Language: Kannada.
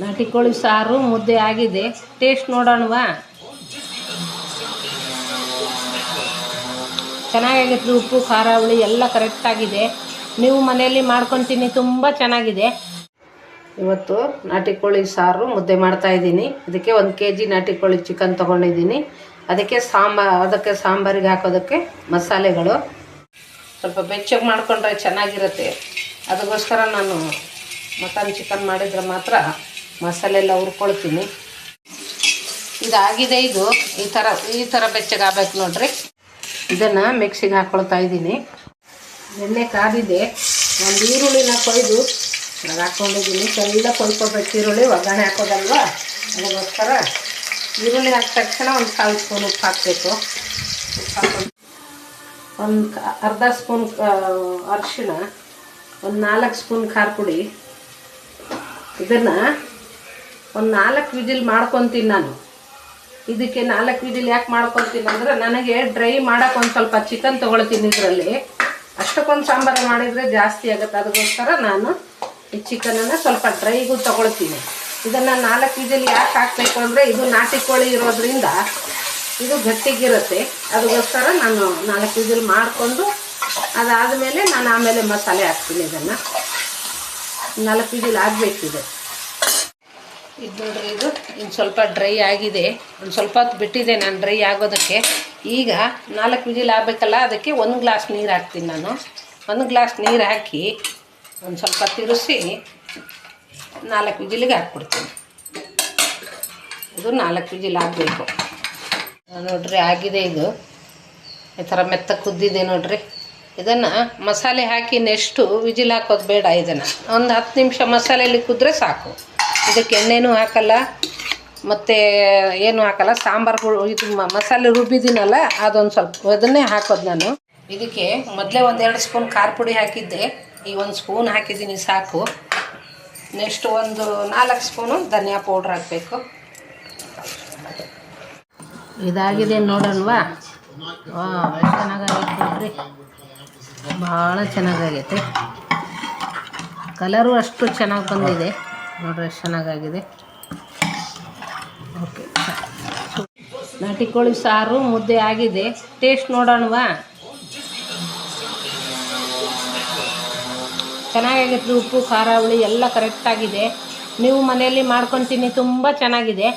ನಾಟಿ ಕೋಳಿ ಸಾರು ಮುದ್ದೆ ಆಗಿದೆ. ಟೇಸ್ಟ್ ನೋಡೋಣವಾ? ಚೆನ್ನಾಗಾಗೈತ್ರಿ. ಉಪ್ಪು ಖಾರ ಹುಳಿ ಎಲ್ಲ ಕರೆಕ್ಟಾಗಿದೆ. ನೀವು ಮನೆಯಲ್ಲಿ ಮಾಡ್ಕೊತೀನಿ, ತುಂಬ ಚೆನ್ನಾಗಿದೆ. ಇವತ್ತು ನಾಟಿ ಕೋಳಿ ಸಾರು ಮುದ್ದೆ ಮಾಡ್ತಾಯಿದ್ದೀನಿ. ಇದಕ್ಕೆ 1 kg ನಾಟಿ ಕೋಳಿ ಚಿಕನ್ ತೊಗೊಂಡಿದ್ದೀನಿ. ಅದಕ್ಕೆ ಸಾಂಬಾರಿಗೆ ಹಾಕೋದಕ್ಕೆ ಮಸಾಲೆಗಳು ಸ್ವಲ್ಪ ಬೆಚ್ಚಗೆ ಮಾಡಿಕೊಂಡ್ರೆ ಚೆನ್ನಾಗಿರುತ್ತೆ. ಅದಕ್ಕೋಸ್ಕರ ನಾನು ಮಟನ್ ಚಿಕನ್ ಮಾಡಿದರೆ ಮಾತ್ರ ಮಸಾಲೆ ಎಲ್ಲ ಹುರ್ಕೊಳ್ತೀನಿ. ಇದಾಗಿದೆ. ಇದು ಈ ಥರ ಬೆಚ್ಚಗಾಗಬೇಕು ನೋಡ್ರಿ. ಇದನ್ನು ಮಿಕ್ಸಿಗೆ ಹಾಕ್ಕೊಳ್ತಾ ಇದ್ದೀನಿ. ಎಣ್ಣೆ ಕಾದಿದೆ. ಒಂದು ಈರುಳ್ಳಿನ ಕೊಯ್ದು ಹಾಕ್ಕೊಂಡಿದ್ದೀನಿ. ಎಲ್ಲ ಕೊಯ್ಕೊಬೇಕು. ಈರುಳ್ಳಿ ಒಗ್ಗರಣೆ ಹಾಕೋದಲ್ವ, ಅದಕ್ಕೋಸ್ಕರ ಈರುಳ್ಳಿ ಹಾಕಿದ ತಕ್ಷಣ ಒಂದು 1/4 ಸ್ಪೂನ್ ಉಪ್ಪು ಹಾಕಬೇಕು. ಉಪ್ಪು ಹಾಕೊಂಡು ಒಂದು ಅರ್ಧ ಸ್ಪೂನ್ ಅರಿಶಿಣ, ಒಂದು 4 ಸ್ಪೂನ್ ಖಾರ ಪುಡಿ. ಇದನ್ನು ಒಂದು 4 ವಿಜಿಲ್ ಮಾಡ್ಕೊತೀನಿ ನಾನು. ಇದಕ್ಕೆ 4 ವಿಜಿಲ್ ಯಾಕೆ ಮಾಡ್ಕೊತೀನಿ ಅಂದರೆ, ನನಗೆ ಡ್ರೈ ಮಾಡೋಕೆ ಒಂದು ಸ್ವಲ್ಪ ಚಿಕನ್ ತೊಗೊಳ್ತೀನಿ. ಇದರಲ್ಲಿ ಅಷ್ಟಕ್ಕೊಂದು ಸಾಂಬಾರು ಮಾಡಿದರೆ ಜಾಸ್ತಿ ಆಗುತ್ತೆ. ಅದಕ್ಕೋಸ್ಕರ ನಾನು ಈ ಚಿಕನನ್ನು ಸ್ವಲ್ಪ ಡ್ರೈಗೂ ತೊಗೊಳ್ತೀನಿ. ಇದನ್ನು 4 ವಿಜಿಲ್ ಯಾಕೆ ಹಾಕಬೇಕು ಅಂದರೆ, ಇದು ನಾಟಿ ಕೋಳಿ ಇರೋದ್ರಿಂದ ಇದು ಗಟ್ಟಿಗಿರುತ್ತೆ. ಅದಕ್ಕೋಸ್ಕರ ನಾನು 4 ವಿಜಿಲ್ ಮಾಡಿಕೊಂಡು ಅದಾದಮೇಲೆ ನಾನು ಆಮೇಲೆ ಮಸಾಲೆ ಹಾಕ್ತೀನಿ. ಇದನ್ನು 4 ವಿಜಿಲ್ ಆಗಬೇಕಿದೆ. ಇದು ನೋಡ್ರಿ, ಇದು ಇನ್ನು ಸ್ವಲ್ಪ ಡ್ರೈ ಆಗಿದೆ. ಒಂದು ಸ್ವಲ್ಪ ಹೊತ್ತು ಬಿಟ್ಟಿದೆ ನಾನು ಡ್ರೈ ಆಗೋದಕ್ಕೆ. ಈಗ 4 ವಿಜಿಲ್ ಆಗಬೇಕಲ್ಲ, ಅದಕ್ಕೆ 1 ಗ್ಲಾಸ್ ನೀರು ಹಾಕ್ತೀನಿ ನಾನು. 1 ಗ್ಲಾಸ್ ನೀರು ಹಾಕಿ ಒಂದು ಸ್ವಲ್ಪ ತಿರುಗಿಸಿ 4 ವಿಜಿಲಿಗೆ ಹಾಕ್ಬಿಡ್ತೀನಿ. ಇದು 4 ವಿಜಿಲ್ ಆಗಬೇಕು ನೋಡ್ರಿ. ಆಗಿದೆ. ಇದು ಈ ಥರ ಮೆತ್ತಗೆ ಕುದ್ದಿದೆ ನೋಡ್ರಿ. ಇದನ್ನು ಮಸಾಲೆ ಹಾಕಿ ನೆಕ್ಸ್ಟು ವಿಜಿಲ್ ಹಾಕೋದು ಬೇಡ. ಇದನ್ನು ಒಂದು 10 ನಿಮಿಷ ಮಸಾಲೆಯಲ್ಲಿ ಕುದ್ರೆ ಸಾಕು. ಇದಕ್ಕೆ ಎಣ್ಣೆನೂ ಹಾಕಲ್ಲ, ಮತ್ತು ಏನು ಹಾಕಲ್ಲ. ಸಾಂಬಾರು ಇದು ಮಸಾಲೆ ರುಬ್ಬಿದ್ದೀನಲ್ಲ, ಅದೊಂದು ಸ್ವಲ್ಪ ಅದನ್ನೇ ಹಾಕೋದು ನಾನು. ಇದಕ್ಕೆ ಮೊದಲೇ 1-2 ಸ್ಪೂನ್ ಖಾರ ಪುಡಿ ಹಾಕಿದ್ದೆ. ಈಗ 1 ಸ್ಪೂನ್ ಹಾಕಿದ್ದೀನಿ ಸಾಕು. ನೆಕ್ಸ್ಟ್ ಒಂದು 4 ಸ್ಪೂನು ಧನಿಯಾ ಪೌಡ್ರ್ ಹಾಕಬೇಕು. ಇದಾಗಿದೆ ನೋಡೋಣವಾ? ಎಷ್ಟು ಚೆನ್ನಾಗೈತೆ ನೋಡ್ರಿ. ಭಾಳ ಚೆನ್ನಾಗೈತೆ. ಕಲರು ಅಷ್ಟು ಚೆನ್ನಾಗಿ ಬಂದಿದೆ ನೋಡ್ರಿ. ಎಷ್ಟು ಚೆನ್ನಾಗಾಗಿದೆ. ಓಕೆ, ನಾಟಿ ಕೋಳಿ ಸಾರು ಮುದ್ದೆ ಆಗಿದೆ. ಟೇಸ್ಟ್ ನೋಡೋಣವಾ? ಚೆನ್ನಾಗೈತೆ. ಉಪ್ಪು ಖಾರ ಹುಳಿ ಎಲ್ಲ ಕರೆಕ್ಟಾಗಿದೆ. ನೀವು ಮನೆಯಲ್ಲಿ ಮಾಡ್ಕೊತೀನಿ, ತುಂಬ ಚೆನ್ನಾಗಿದೆ.